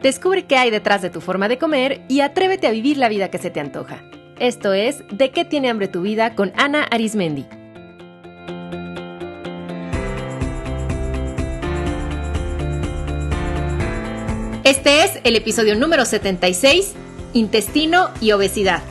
Descubre qué hay detrás de tu forma de comer y atrévete a vivir la vida que se te antoja. Esto es ¿De qué tiene hambre tu vida? Con Ana Arismendi. Este es el episodio número 76, Intestino y Obesidad.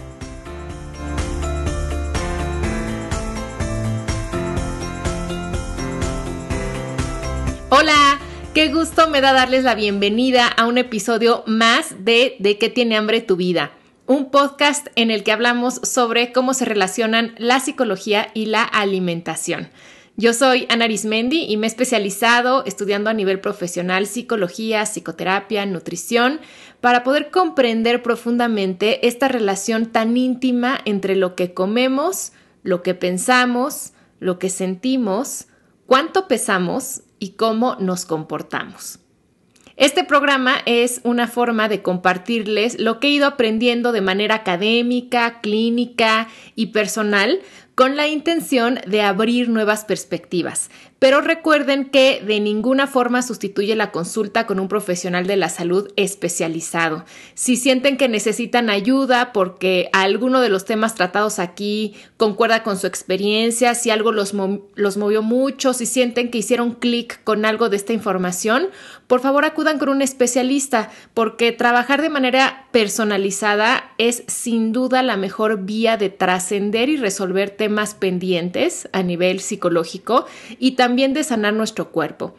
Hola, qué gusto me da darles la bienvenida a un episodio más de qué tiene hambre tu vida, un podcast en el que hablamos sobre cómo se relacionan la psicología y la alimentación. Yo soy Ana Arismendi y me he especializado estudiando a nivel profesional psicología, psicoterapia, nutrición, para poder comprender profundamente esta relación tan íntima entre lo que comemos, lo que pensamos, lo que sentimos, cuánto pesamos y cómo nos comportamos. Este programa es una forma de compartirles lo que he ido aprendiendo de manera académica, clínica y personal con la intención de abrir nuevas perspectivas. Pero recuerden que de ninguna forma sustituye la consulta con un profesional de la salud especializado. Si sienten que necesitan ayuda porque alguno de los temas tratados aquí concuerda con su experiencia, si algo los movió mucho, si sienten que hicieron clic con algo de esta información, por favor acudan con un especialista porque trabajar de manera personalizada es sin duda la mejor vía de trascender y resolver temas pendientes a nivel psicológico y también de sanar nuestro cuerpo.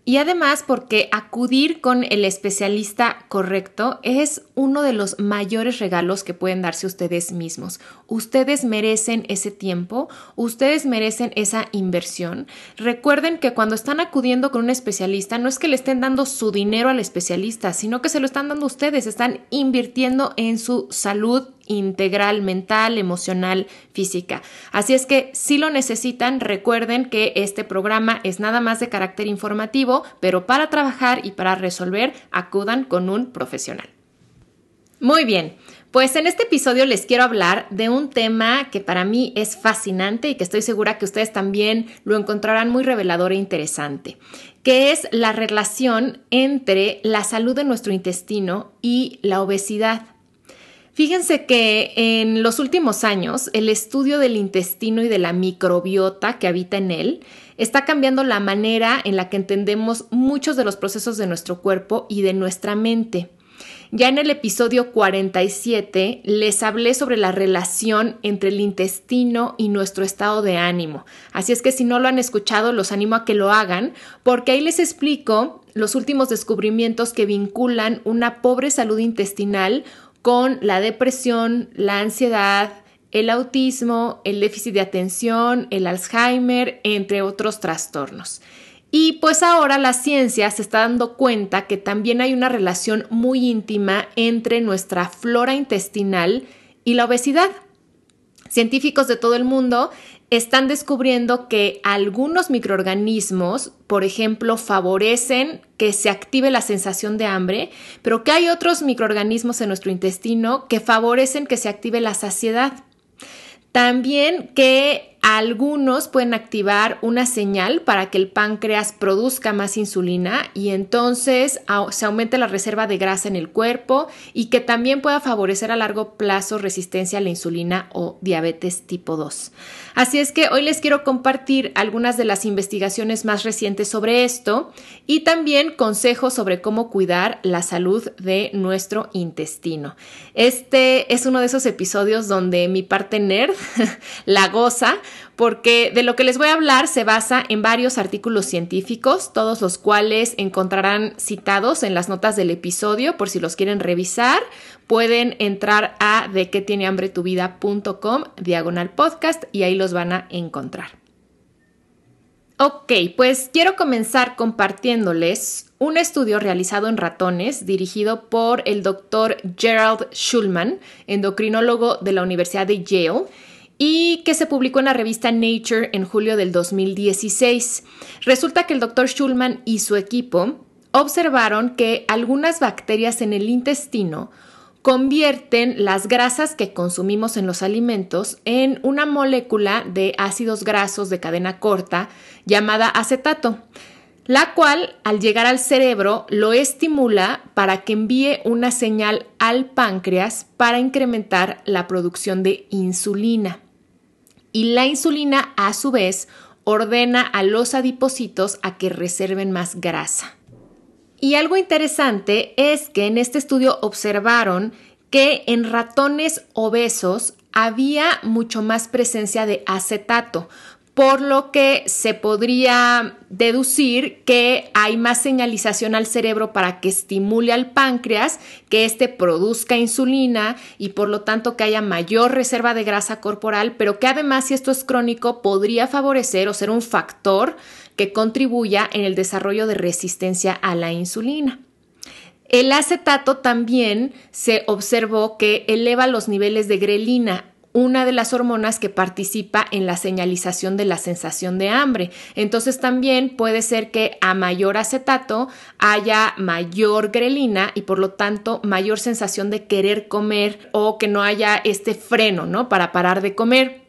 Y además porque acudir con el especialista correcto es uno de los mayores regalos que pueden darse ustedes mismos. Ustedes merecen ese tiempo, ustedes merecen esa inversión. Recuerden que cuando están acudiendo con un especialista no es que le estén dando su dinero al especialista, sino que se lo están dando ustedes, están invirtiendo en su salud integral, mental, emocional, física. Así es que si lo necesitan, recuerden que este programa es nada más de carácter informativo, pero para trabajar y para resolver, acudan con un profesional. Muy bien, pues en este episodio les quiero hablar de un tema que para mí es fascinante y que estoy segura que ustedes también lo encontrarán muy revelador e interesante, que es la relación entre la salud de nuestro intestino y la obesidad. Fíjense que en los últimos años el estudio del intestino y de la microbiota que habita en él está cambiando la manera en la que entendemos muchos de los procesos de nuestro cuerpo y de nuestra mente. Ya en el episodio 47 les hablé sobre la relación entre el intestino y nuestro estado de ánimo. Así es que si no lo han escuchado, los animo a que lo hagan, porque ahí les explico los últimos descubrimientos que vinculan una pobre salud intestinal con la depresión, la ansiedad, el autismo, el déficit de atención, el Alzheimer, entre otros trastornos. Y pues ahora la ciencia se está dando cuenta que también hay una relación muy íntima entre nuestra flora intestinal y la obesidad. Científicos de todo el mundo están descubriendo que algunos microorganismos, por ejemplo, favorecen que se active la sensación de hambre, pero que hay otros microorganismos en nuestro intestino que favorecen que se active la saciedad. También que algunos pueden activar una señal para que el páncreas produzca más insulina y entonces se aumente la reserva de grasa en el cuerpo y que también pueda favorecer a largo plazo resistencia a la insulina o diabetes tipo 2. Así es que hoy les quiero compartir algunas de las investigaciones más recientes sobre esto y también consejos sobre cómo cuidar la salud de nuestro intestino. Este es uno de esos episodios donde mi parte nerd la goza, porque de lo que les voy a hablar se basa en varios artículos científicos, todos los cuales encontrarán citados en las notas del episodio. Por si los quieren revisar, pueden entrar a dequetienehambretuvida.com/podcast y ahí los van a encontrar. Ok, pues quiero comenzar compartiéndoles un estudio realizado en ratones dirigido por el Dr. Gerald Shulman, endocrinólogo de la Universidad de Yale, y que se publicó en la revista Nature en julio del 2016. Resulta que el Dr. Shulman y su equipo observaron que algunas bacterias en el intestino convierten las grasas que consumimos en los alimentos en una molécula de ácidos grasos de cadena corta llamada acetato. la cual al llegar al cerebro lo estimula para que envíe una señal al páncreas para incrementar la producción de insulina. Y la insulina, a su vez, ordena a los adipocitos a que reserven más grasa. Y algo interesante es que en este estudio observaron que en ratones obesos había mucho más presencia de acetato, por lo que se podría deducir que hay más señalización al cerebro para que estimule al páncreas, que éste produzca insulina y por lo tanto que haya mayor reserva de grasa corporal, pero que además, si esto es crónico, podría favorecer o ser un factor que contribuya en el desarrollo de resistencia a la insulina. El acetato también se observó que eleva los niveles de grelina, una de las hormonas que participa en la señalización de la sensación de hambre. Entonces también puede ser que a mayor acetato haya mayor grelina y por lo tanto mayor sensación de querer comer o que no haya este freno, ¿no?, para parar de comer.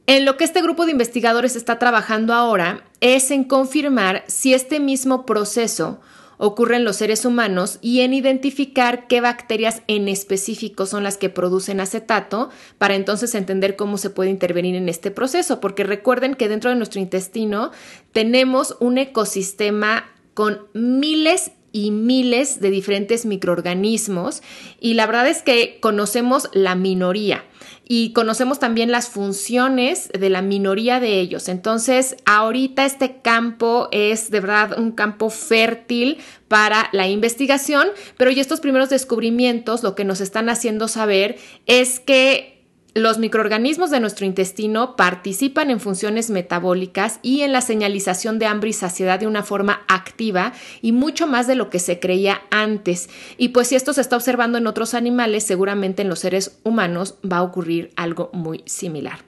En lo que este grupo de investigadores está trabajando ahora es en confirmar si este mismo proceso ocurre en los seres humanos y en identificar qué bacterias en específico son las que producen acetato para entonces entender cómo se puede intervenir en este proceso, porque recuerden que dentro de nuestro intestino tenemos un ecosistema con miles y miles de diferentes microorganismos y la verdad es que conocemos la minoría y conocemos también las funciones de la minoría de ellos. Entonces, ahorita este campo es de verdad un campo fértil para la investigación, pero y estos primeros descubrimientos lo que nos están haciendo saber es que los microorganismos de nuestro intestino participan en funciones metabólicas y en la señalización de hambre y saciedad de una forma activa y mucho más de lo que se creía antes. Y pues si esto se está observando en otros animales, seguramente en los seres humanos va a ocurrir algo muy similar.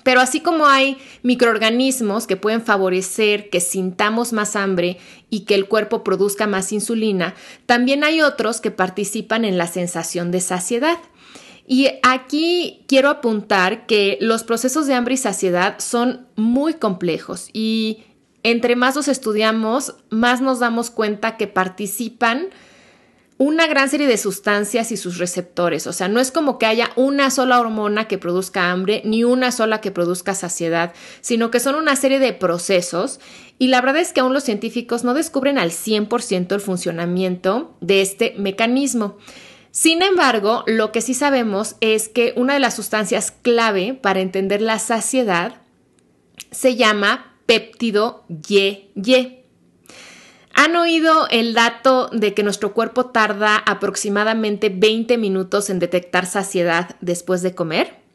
Pero así como hay microorganismos que pueden favorecer que sintamos más hambre y que el cuerpo produzca más insulina, también hay otros que participan en la sensación de saciedad. Y aquí quiero apuntar que los procesos de hambre y saciedad son muy complejos y entre más los estudiamos, más nos damos cuenta que participan una gran serie de sustancias y sus receptores. O sea, no es como que haya una sola hormona que produzca hambre ni una sola que produzca saciedad, sino que son una serie de procesos y la verdad es que aún los científicos no descubren al 100% el funcionamiento de este mecanismo. Sin embargo, lo que sí sabemos es que una de las sustancias clave para entender la saciedad se llama péptido YY. ¿Han oído el dato de que nuestro cuerpo tarda aproximadamente 20 minutos en detectar saciedad después de comer?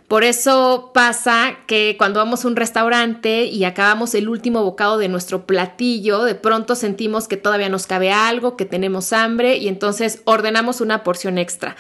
Por eso pasa que cuando vamos a un restaurante y acabamos el último bocado de nuestro platillo, de pronto sentimos que todavía nos cabe algo, que tenemos hambre y entonces ordenamos una porción extra.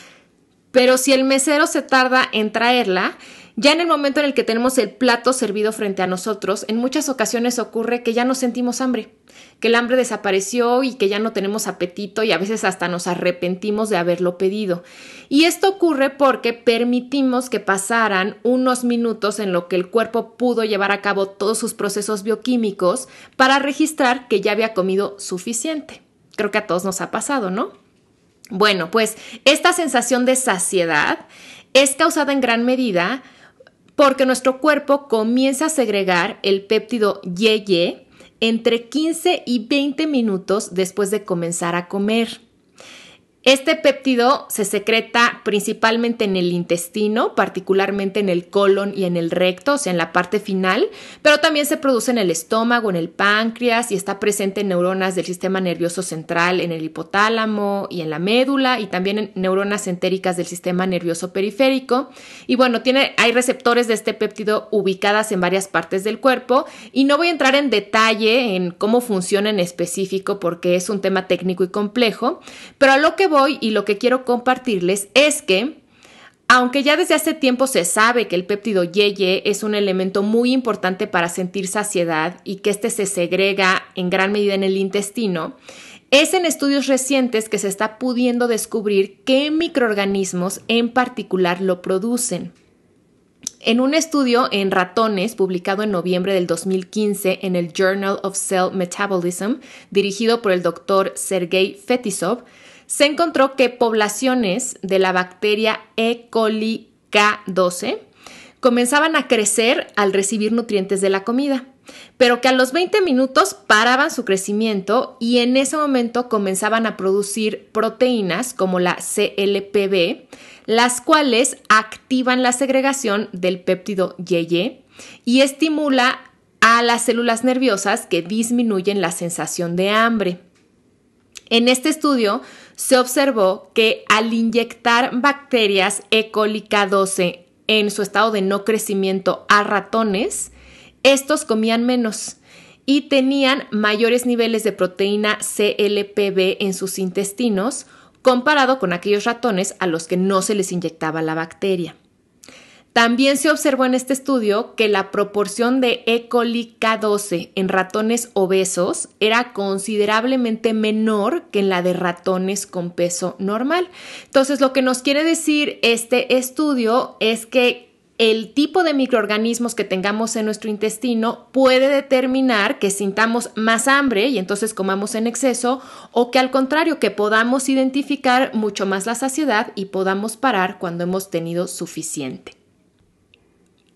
Pero si el mesero se tarda en traerla, ya en el momento en el que tenemos el plato servido frente a nosotros, en muchas ocasiones ocurre que ya no sentimos hambre, que el hambre desapareció y que ya no tenemos apetito y a veces hasta nos arrepentimos de haberlo pedido. Y esto ocurre porque permitimos que pasaran unos minutos en lo que el cuerpo pudo llevar a cabo todos sus procesos bioquímicos para registrar que ya había comido suficiente. Creo que a todos nos ha pasado, ¿no? Bueno, pues esta sensación de saciedad es causada en gran medida porque nuestro cuerpo comienza a segregar el péptido YY entre 15 y 20 minutos después de comenzar a comer. Este péptido se secreta principalmente en el intestino, particularmente en el colon y en el recto, o sea, en la parte final, pero también se produce en el estómago, en el páncreas y está presente en neuronas del sistema nervioso central, en el hipotálamo y en la médula y también en neuronas entéricas del sistema nervioso periférico. Y bueno, hay receptores de este péptido ubicadas en varias partes del cuerpo y no voy a entrar en detalle en cómo funciona en específico porque es un tema técnico y complejo, pero a lo que voy y lo que quiero compartirles es que, aunque ya desde hace tiempo se sabe que el péptido YY es un elemento muy importante para sentir saciedad y que este se segrega en gran medida en el intestino, es en estudios recientes que se está pudiendo descubrir qué microorganismos en particular lo producen. En un estudio en ratones publicado en noviembre del 2015 en el Journal of Cell Metabolism, dirigido por el doctor Sergei Fetisov, se encontró que poblaciones de la bacteria E. coli K12 comenzaban a crecer al recibir nutrientes de la comida, pero que a los 20 minutos paraban su crecimiento y en ese momento comenzaban a producir proteínas como la CLPB, las cuales activan la segregación del péptido YY y estimula a las células nerviosas que disminuyen la sensación de hambre. En este estudio se observó que al inyectar bacterias E. coli K12 en su estado de no crecimiento a ratones, estos comían menos y tenían mayores niveles de proteína CLPB en sus intestinos comparado con aquellos ratones a los que no se les inyectaba la bacteria. También se observó en este estudio que la proporción de E. coli K12 en ratones obesos era considerablemente menor que en la de ratones con peso normal. Entonces, lo que nos quiere decir este estudio es que el tipo de microorganismos que tengamos en nuestro intestino puede determinar que sintamos más hambre y entonces comamos en exceso, o que al contrario, que podamos identificar mucho más la saciedad y podamos parar cuando hemos tenido suficiente.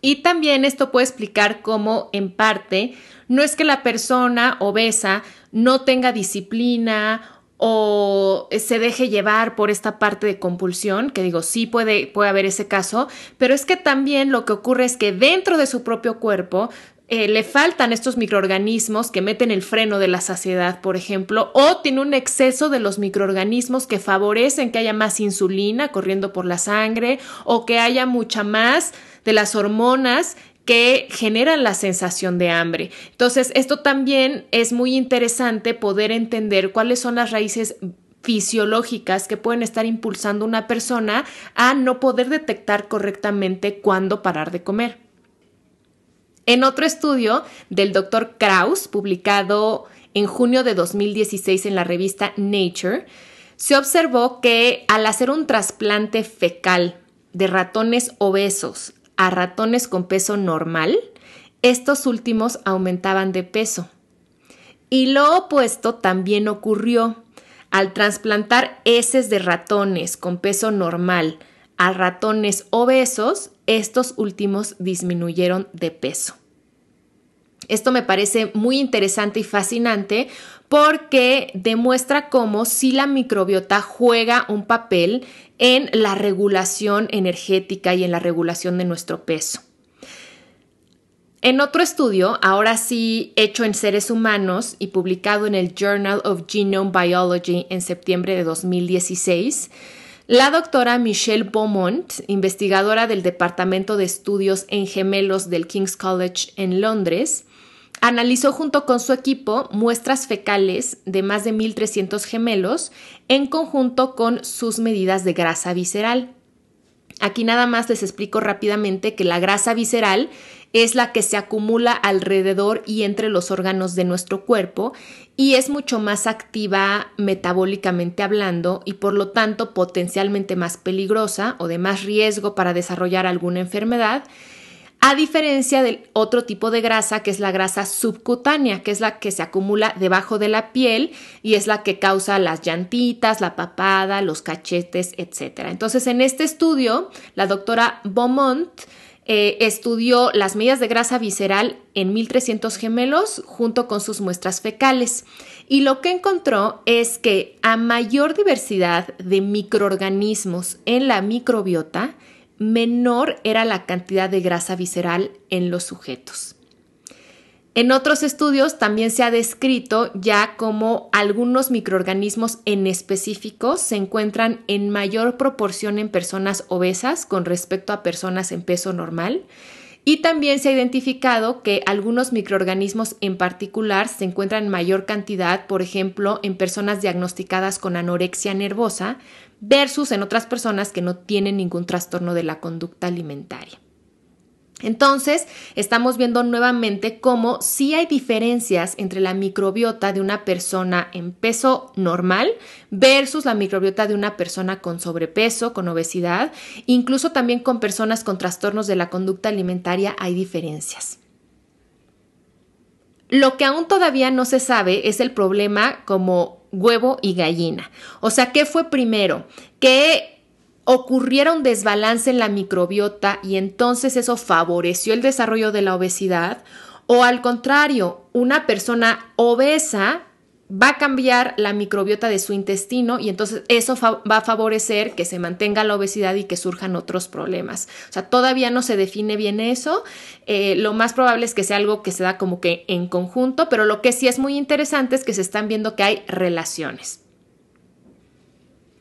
Y también esto puede explicar cómo, en parte, no es que la persona obesa no tenga disciplina o se deje llevar por esta parte de compulsión, que digo, sí puede haber ese caso, pero es que también lo que ocurre es que dentro de su propio cuerpo le faltan estos microorganismos que meten el freno de la saciedad, por ejemplo, o tiene un exceso de los microorganismos que favorecen que haya más insulina corriendo por la sangre o que haya mucha más de las hormonas que generan la sensación de hambre. Entonces, esto también es muy interesante poder entender cuáles son las raíces fisiológicas que pueden estar impulsando a una persona a no poder detectar correctamente cuándo parar de comer. En otro estudio del Dr. Krauss, publicado en junio de 2016 en la revista Nature, se observó que al hacer un trasplante fecal de ratones obesos a ratones con peso normal, estos últimos aumentaban de peso. Y lo opuesto también ocurrió. Al trasplantar heces de ratones con peso normal a ratones obesos, estos últimos disminuyeron de peso. Esto me parece muy interesante y fascinante porque demuestra cómo sí la microbiota juega un papel en la regulación energética y en la regulación de nuestro peso. En otro estudio, ahora sí hecho en seres humanos y publicado en el Journal of Genome Biology en septiembre de 2016, la doctora Michelle Beaumont, investigadora del Departamento de Estudios en Gemelos del King's College en Londres, analizó junto con su equipo muestras fecales de más de 1,300 gemelos en conjunto con sus medidas de grasa visceral. Aquí nada más les explico rápidamente que la grasa visceral es la que se acumula alrededor y entre los órganos de nuestro cuerpo y es mucho más activa metabólicamente hablando y por lo tanto potencialmente más peligrosa o de más riesgo para desarrollar alguna enfermedad, a diferencia del otro tipo de grasa que es la grasa subcutánea, que es la que se acumula debajo de la piel y es la que causa las llantitas, la papada, los cachetes, etc. Entonces, en este estudio, la doctora Beaumont estudió las medidas de grasa visceral en 1,300 gemelos junto con sus muestras fecales y lo que encontró es que a mayor diversidad de microorganismos en la microbiota, menor era la cantidad de grasa visceral en los sujetos. En otros estudios también se ha descrito ya cómo algunos microorganismos en específico se encuentran en mayor proporción en personas obesas con respecto a personas en peso normal. Y también se ha identificado que algunos microorganismos en particular se encuentran en mayor cantidad, por ejemplo, en personas diagnosticadas con anorexia nervosa versus en otras personas que no tienen ningún trastorno de la conducta alimentaria. Entonces, estamos viendo nuevamente cómo sí hay diferencias entre la microbiota de una persona en peso normal versus la microbiota de una persona con sobrepeso, con obesidad. Incluso también con personas con trastornos de la conducta alimentaria hay diferencias. Lo que aún todavía no se sabe es el problema como huevo y gallina. O sea, ¿qué fue primero? ¿Que ocurriera un desbalance en la microbiota y entonces eso favoreció el desarrollo de la obesidad? O al contrario, una persona obesa va a cambiar la microbiota de su intestino y entonces eso va a favorecer que se mantenga la obesidad y que surjan otros problemas. O sea, todavía no se define bien eso. Lo más probable es que sea algo que se da como que en conjunto, pero lo que sí es muy interesante es que se están viendo que hay relaciones.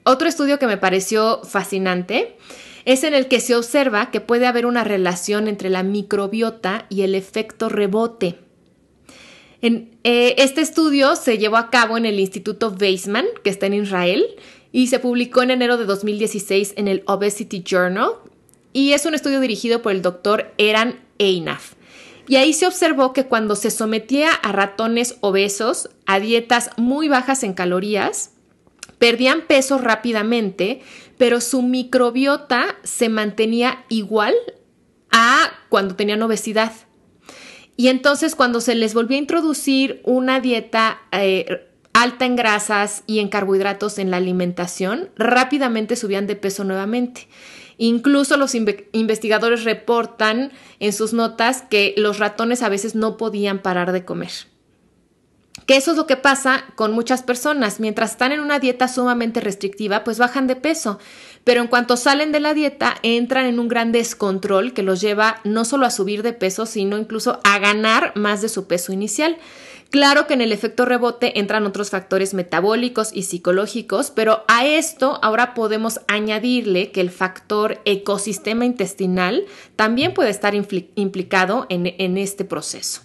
Otro estudio que me pareció fascinante es en el que se observa que puede haber una relación entre la microbiota y el efecto rebote. Este estudio se llevó a cabo en el Instituto Weizmann, que está en Israel, y se publicó en enero de 2016 en el Obesity Journal, y es un estudio dirigido por el doctor Eran Einaf. Y ahí se observó que cuando se sometía a ratones obesos a dietas muy bajas en calorías, perdían peso rápidamente, pero su microbiota se mantenía igual a cuando tenían obesidad. Y entonces cuando se les volvió a introducir una dieta alta en grasas y en carbohidratos en la alimentación, rápidamente subían de peso nuevamente. Incluso los investigadores reportan en sus notas que los ratones a veces no podían parar de comer. Que eso es lo que pasa con muchas personas. Mientras están en una dieta sumamente restrictiva, pues bajan de peso. Pero en cuanto salen de la dieta, entran en un gran descontrol que los lleva no solo a subir de peso, sino incluso a ganar más de su peso inicial. Claro que en el efecto rebote entran otros factores metabólicos y psicológicos, pero a esto ahora podemos añadirle que el factor ecosistema intestinal también puede estar implicado en este proceso.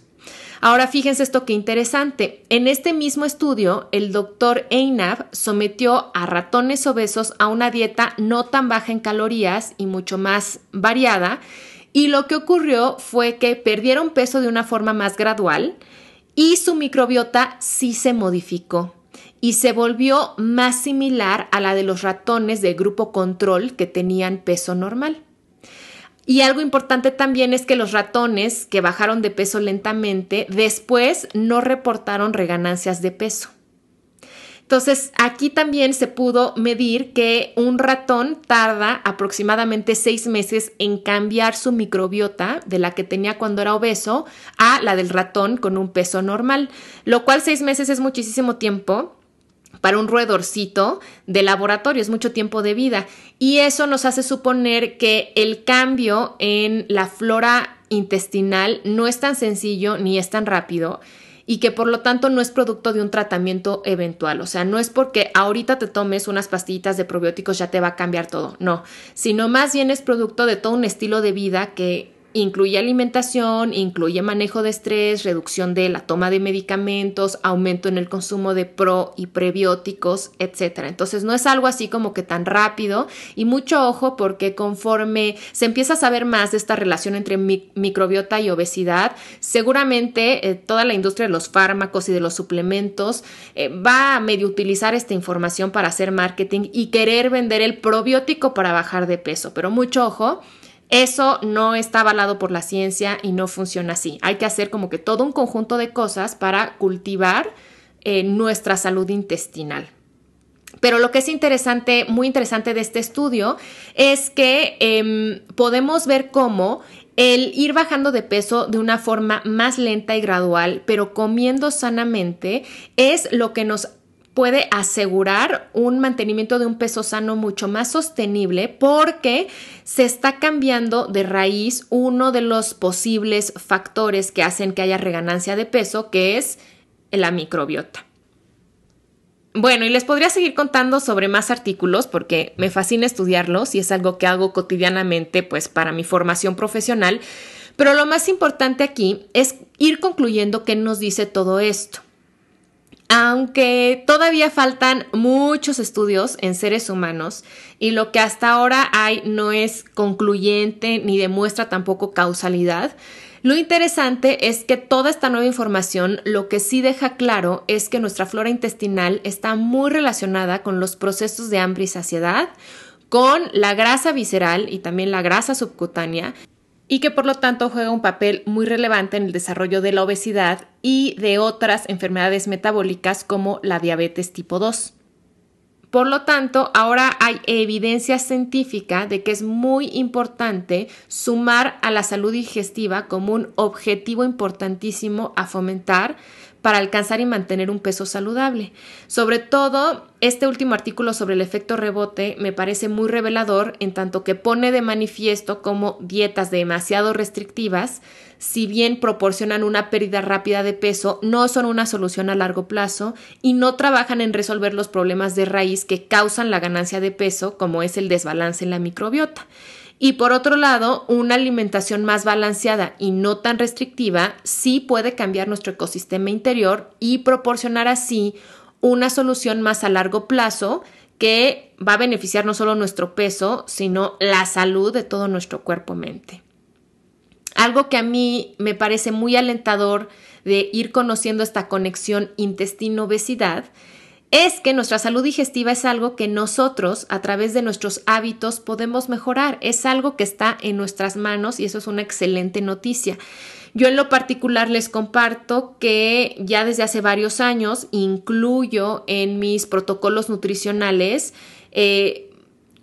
Ahora fíjense esto qué interesante. En este mismo estudio, el doctor Einaf sometió a ratones obesos a una dieta no tan baja en calorías y mucho más variada, y lo que ocurrió fue que perdieron peso de una forma más gradual y su microbiota sí se modificó y se volvió más similar a la de los ratones del grupo control que tenían peso normal. Y algo importante también es que los ratones que bajaron de peso lentamente después no reportaron reganancias de peso. Entonces, aquí también se pudo medir que un ratón tarda aproximadamente 6 meses en cambiar su microbiota de la que tenía cuando era obeso a la del ratón con un peso normal, lo cual 6 meses es muchísimo tiempo. Para un roedorcito de laboratorio es mucho tiempo de vida, y eso nos hace suponer que el cambio en la flora intestinal no es tan sencillo ni es tan rápido, y que por lo tanto no es producto de un tratamiento eventual. O sea, no es porque ahorita te tomes unas pastillitas de probióticos ya te va a cambiar todo, no, sino más bien es producto de todo un estilo de vida que incluye alimentación, incluye manejo de estrés, reducción de la toma de medicamentos, aumento en el consumo de pro y prebióticos, etc. Entonces no es algo así como que tan rápido, y mucho ojo porque conforme se empieza a saber más de esta relación entre microbiota y obesidad, seguramente toda la industria de los fármacos y de los suplementos va a medio utilizar esta información para hacer marketing y querer vender el probiótico para bajar de peso, pero mucho ojo. Eso no está avalado por la ciencia y no funciona así. Hay que hacer como que todo un conjunto de cosas para cultivar nuestra salud intestinal. Pero lo que es interesante, muy interesante de este estudio es que podemos ver cómo el ir bajando de peso de una forma más lenta y gradual, pero comiendo sanamente, es lo que nos puede asegurar un mantenimiento de un peso sano mucho más sostenible, porque se está cambiando de raíz uno de los posibles factores que hacen que haya reganancia de peso, que es la microbiota. Bueno, y les podría seguir contando sobre más artículos porque me fascina estudiarlos y es algo que hago cotidianamente pues para mi formación profesional, pero lo más importante aquí es ir concluyendo qué nos dice todo esto. Aunque todavía faltan muchos estudios en seres humanos y lo que hasta ahora hay no es concluyente ni demuestra tampoco causalidad, lo interesante es que toda esta nueva información lo que sí deja claro es que nuestra flora intestinal está muy relacionada con los procesos de hambre y saciedad, con la grasa visceral y también la grasa subcutánea, y que por lo tanto juega un papel muy relevante en el desarrollo de la obesidad y de otras enfermedades metabólicas como la diabetes tipo 2. Por lo tanto, ahora hay evidencia científica de que es muy importante sumar a la salud digestiva como un objetivo importantísimo a fomentar para alcanzar y mantener un peso saludable. Sobre todo, este último artículo sobre el efecto rebote me parece muy revelador en tanto que pone de manifiesto cómo dietas demasiado restrictivas, si bien proporcionan una pérdida rápida de peso, no son una solución a largo plazo y no trabajan en resolver los problemas de raíz que causan la ganancia de peso, como es el desbalance en la microbiota. Y por otro lado, una alimentación más balanceada y no tan restrictiva sí puede cambiar nuestro ecosistema interior y proporcionar así una solución más a largo plazo que va a beneficiar no solo nuestro peso, sino la salud de todo nuestro cuerpo-mente. Algo que a mí me parece muy alentador de ir conociendo esta conexión intestino-obesidad es que nuestra salud digestiva es algo que nosotros, a través de nuestros hábitos, podemos mejorar. Es algo que está en nuestras manos y eso es una excelente noticia. Yo en lo particular les comparto que ya desde hace varios años incluyo en mis protocolos nutricionales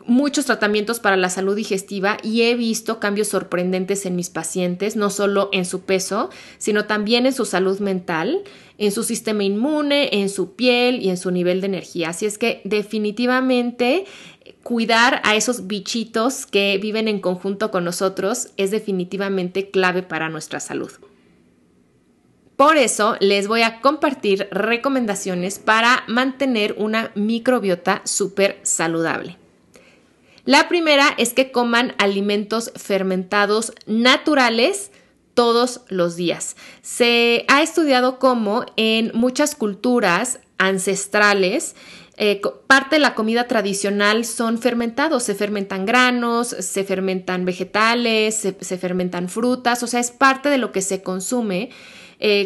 muchos tratamientos para la salud digestiva y he visto cambios sorprendentes en mis pacientes, no solo en su peso, sino también en su salud mental, en su sistema inmune, en su piel y en su nivel de energía. Así es que definitivamente cuidar a esos bichitos que viven en conjunto con nosotros es definitivamente clave para nuestra salud. Por eso les voy a compartir recomendaciones para mantener una microbiota súper saludable. La primera es que coman alimentos fermentados naturales todos los días. Se ha estudiado cómo en muchas culturas ancestrales parte de la comida tradicional son fermentados. Se fermentan granos, se fermentan vegetales, se fermentan frutas, o sea, es parte de lo que se consume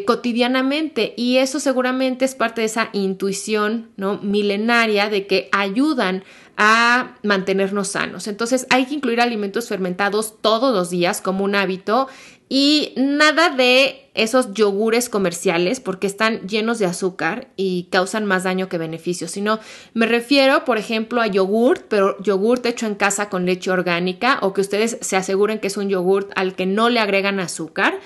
cotidianamente y eso seguramente es parte de esa intuición, ¿no?, milenaria de que ayudan a mantenernos sanos. Entonces hay que incluir alimentos fermentados todos los días como un hábito y nada de esos yogures comerciales porque están llenos de azúcar y causan más daño que beneficio, sino me refiero, por ejemplo, a yogurt, pero yogurt hecho en casa con leche orgánica o que ustedes se aseguren que es un yogurt al que no le agregan azúcar.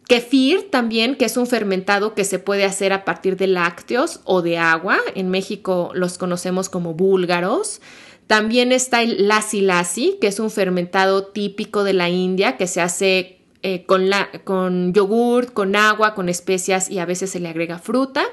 Kefir también, que es un fermentado que se puede hacer a partir de lácteos o de agua. En México los conocemos como búlgaros. También está el lassi lassi, que es un fermentado típico de la India que se hace con yogurt, con agua, con especias y a veces se le agrega fruta.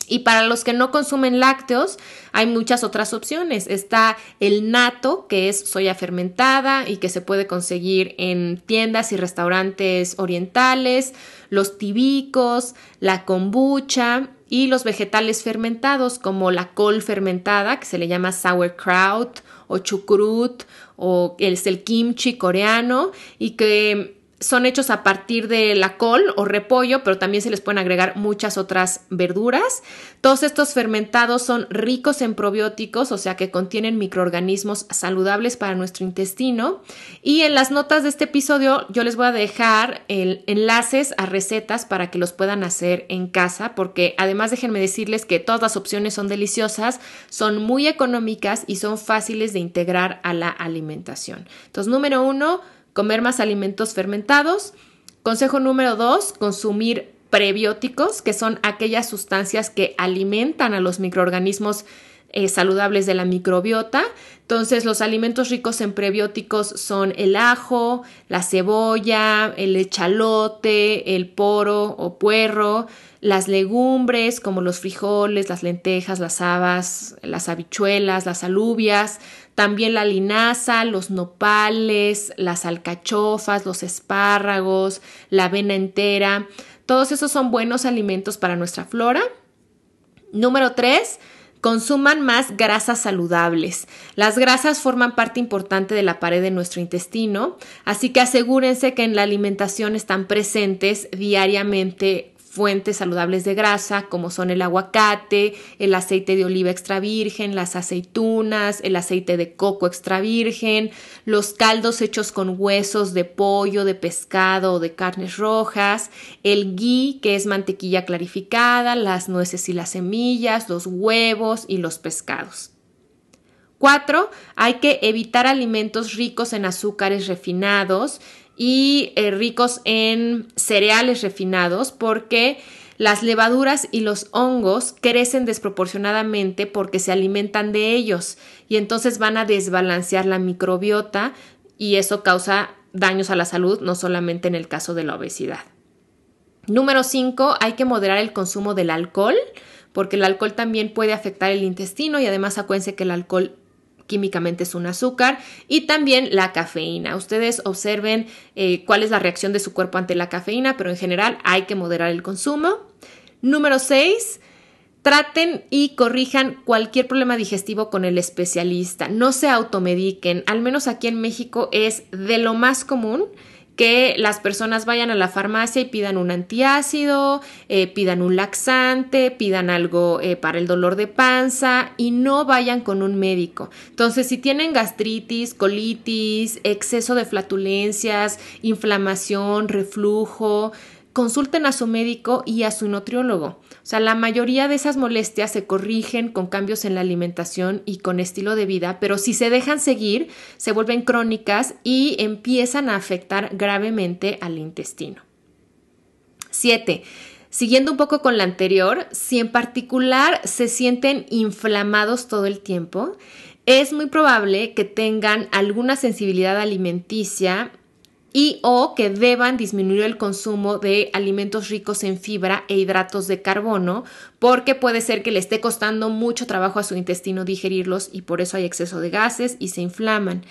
Y para los que no consumen lácteos, hay muchas otras opciones. Está el natto, que es soya fermentada y que se puede conseguir en tiendas y restaurantes orientales, los tibicos, la kombucha y los vegetales fermentados como la col fermentada, que se le llama sauerkraut o chucrut, o es el kimchi coreano y que son hechos a partir de la col o repollo, pero también se les pueden agregar muchas otras verduras. Todos estos fermentados son ricos en probióticos, o sea que contienen microorganismos saludables para nuestro intestino. Y en las notas de este episodio yo les voy a dejar enlaces a recetas para que los puedan hacer en casa, porque además déjenme decirles que todas las opciones son deliciosas, son muy económicas y son fáciles de integrar a la alimentación. Entonces, número 1, comer más alimentos fermentados. Consejo número 2, consumir prebióticos, que son aquellas sustancias que alimentan a los microorganismos saludables de la microbiota. Entonces, los alimentos ricos en prebióticos son el ajo, la cebolla, el echalote, el poro o puerro, las legumbres como los frijoles, las lentejas, las habas, las habichuelas, las alubias, también la linaza, los nopales, las alcachofas, los espárragos, la avena entera. Todos esos son buenos alimentos para nuestra flora. Número 3, consuman más grasas saludables. Las grasas forman parte importante de la pared de nuestro intestino, así que asegúrense que en la alimentación están presentes diariamente fuentes saludables de grasa, como son el aguacate, el aceite de oliva extra virgen, las aceitunas, el aceite de coco extra virgen, los caldos hechos con huesos de pollo, de pescado o de carnes rojas, el ghee, que es mantequilla clarificada, las nueces y las semillas, los huevos y los pescados. 4, hay que evitar alimentos ricos en azúcares refinados y ricos en cereales refinados, porque las levaduras y los hongos crecen desproporcionadamente porque se alimentan de ellos y entonces van a desbalancear la microbiota y eso causa daños a la salud, no solamente en el caso de la obesidad. Número 5, hay que moderar el consumo del alcohol, porque el alcohol también puede afectar el intestino y además acuérdense que el alcohol químicamente es un azúcar, y también la cafeína. Ustedes observen cuál es la reacción de su cuerpo ante la cafeína, pero en general hay que moderar el consumo. Número 6, traten y corrijan cualquier problema digestivo con el especialista. No se automediquen. Al menos aquí en México es de lo más común que las personas vayan a la farmacia y pidan un antiácido, pidan un laxante, pidan algo para el dolor de panza y no vayan con un médico. Entonces, si tienen gastritis, colitis, exceso de flatulencias, inflamación, reflujo, consulten a su médico y a su nutriólogo. O sea, la mayoría de esas molestias se corrigen con cambios en la alimentación y con estilo de vida, pero si se dejan seguir, se vuelven crónicas y empiezan a afectar gravemente al intestino. 7. Siguiendo un poco con la anterior, si en particular se sienten inflamados todo el tiempo, es muy probable que tengan alguna sensibilidad alimenticia y o que deban disminuir el consumo de alimentos ricos en fibra e hidratos de carbono, porque puede ser que le esté costando mucho trabajo a su intestino digerirlos y por eso hay exceso de gases y se inflaman.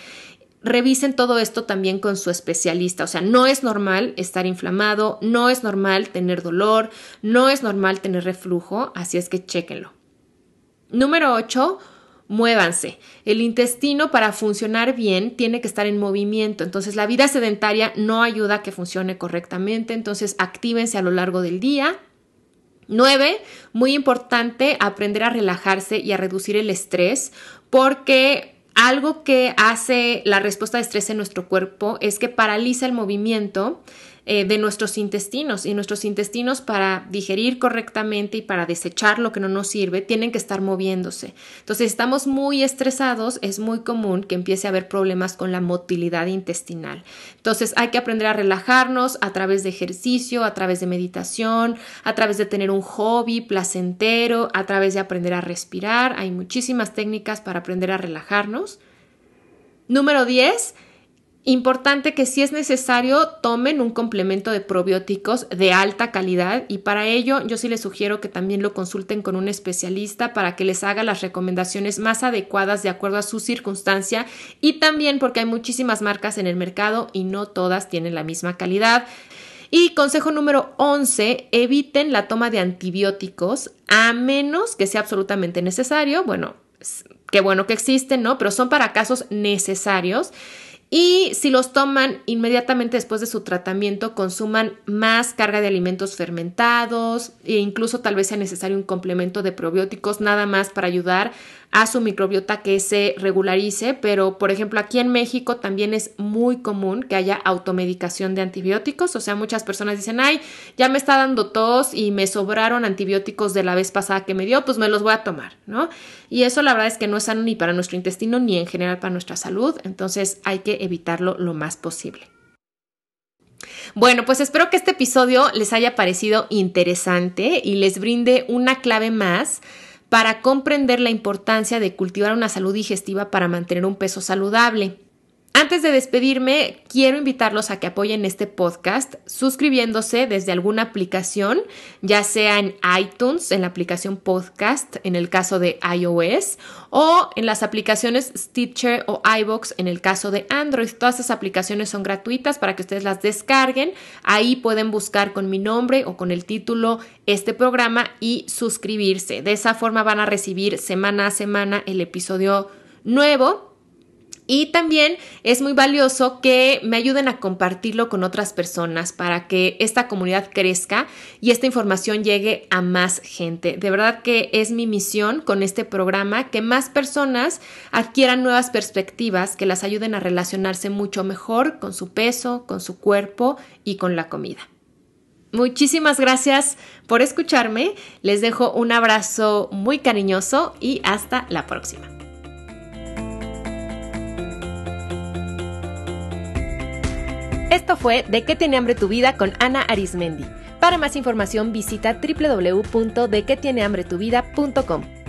Revisen todo esto también con su especialista. O sea, no es normal estar inflamado, no es normal tener dolor, no es normal tener reflujo, así es que chéquenlo. Número 8. Muévanse. El intestino, para funcionar bien, tiene que estar en movimiento. Entonces, la vida sedentaria no ayuda a que funcione correctamente. Entonces, actívense a lo largo del día. 9. Muy importante, aprender a relajarse y a reducir el estrés, porque algo que hace la respuesta de estrés en nuestro cuerpo es que paraliza el movimiento de nuestros intestinos, y nuestros intestinos, para digerir correctamente y para desechar lo que no nos sirve, tienen que estar moviéndose. Entonces, si estamos muy estresados, es muy común que empiece a haber problemas con la motilidad intestinal. Entonces, hay que aprender a relajarnos a través de ejercicio, a través de meditación, a través de tener un hobby placentero, a través de aprender a respirar. Hay muchísimas técnicas para aprender a relajarnos. Número 10. Importante que si es necesario tomen un complemento de probióticos de alta calidad, y para ello yo sí les sugiero que también lo consulten con un especialista para que les haga las recomendaciones más adecuadas de acuerdo a su circunstancia, y también porque hay muchísimas marcas en el mercado y no todas tienen la misma calidad. Y consejo número 11, eviten la toma de antibióticos a menos que sea absolutamente necesario. Bueno, qué bueno que existen, ¿no? Pero son para casos necesarios. Y si los toman inmediatamente después de su tratamiento, consuman más carga de alimentos fermentados e incluso tal vez sea necesario un complemento de probióticos, nada más para ayudar a su microbiota que se regularice. Pero, por ejemplo, aquí en México también es muy común que haya automedicación de antibióticos. O sea, muchas personas dicen, ay, ya me está dando tos y me sobraron antibióticos de la vez pasada que me dio, pues me los voy a tomar, ¿no? Y eso la verdad es que no es sano ni para nuestro intestino ni en general para nuestra salud. Entonces hay que evitarlo lo más posible. Bueno, pues espero que este episodio les haya parecido interesante y les brinde una clave más para comprender la importancia de cultivar una salud digestiva para mantener un peso saludable. Antes de despedirme, quiero invitarlos a que apoyen este podcast suscribiéndose desde alguna aplicación, ya sea en iTunes, en la aplicación podcast, en el caso de iOS, o en las aplicaciones Stitcher o iVoox, en el caso de Android. Todas esas aplicaciones son gratuitas para que ustedes las descarguen. Ahí pueden buscar con mi nombre o con el título este programa y suscribirse. De esa forma van a recibir semana a semana el episodio nuevo. Y también es muy valioso que me ayuden a compartirlo con otras personas para que esta comunidad crezca y esta información llegue a más gente. De verdad que es mi misión con este programa que más personas adquieran nuevas perspectivas que las ayuden a relacionarse mucho mejor con su peso, con su cuerpo y con la comida. Muchísimas gracias por escucharme. Les dejo un abrazo muy cariñoso y hasta la próxima. Esto fue ¿De qué tiene hambre tu vida? Con Ana Arizmendi. Para más información visita www.dequetienehambretuvida.com.